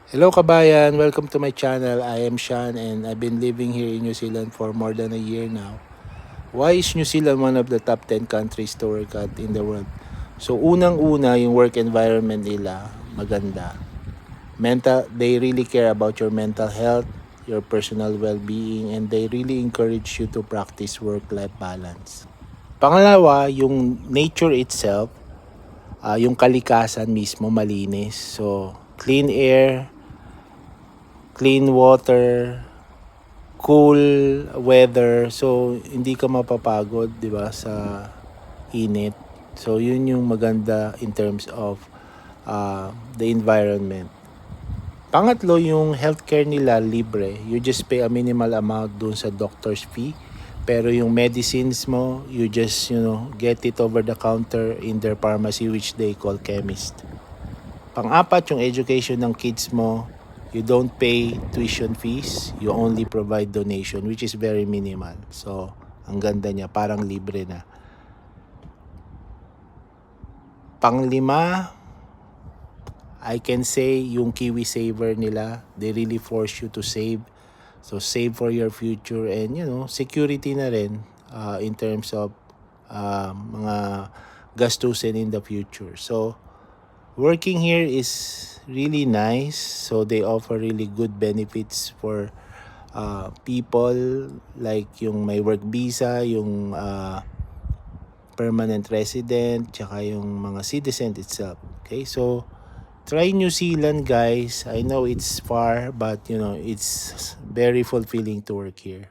Hello kabayan, welcome to my channel. I am Sean and I've been living here in New Zealand for more than a year now. Why is New Zealand one of the top 10 countries to work at in the world? So unang-una, yung work environment nila maganda. They really care about your mental health, your personal well-being, and they really encourage you to practice work-life balance. Pangalawa, yung nature itself, yung kalikasan mismo malinis. So clean air, clean water, cool weather. So hindi ka mapapagod, 'di ba, sa init. So yun yung maganda in terms of the environment. Pangatlo, yung healthcare nila libre. You just pay a minimal amount dun sa doctor's fee. Pero yung medicines mo, you just, get it over the counter in their pharmacy which they call chemist. Pang-apat, yung education ng kids mo, you don't pay tuition fees, you only provide donation which is very minimal. So, ang ganda niya, parang libre na. Pang-lima, I can say yung Kiwi Saver nila, they really force you to save. So, save for your future and, security na rin in terms of mga gastusin in the future. So, working here is really nice. So they offer really good benefits for people like yung may work visa, yung permanent resident, tsaka yung mga citizen itself. Okay, so try New Zealand, guys. I know it's far, but it's very fulfilling to work here.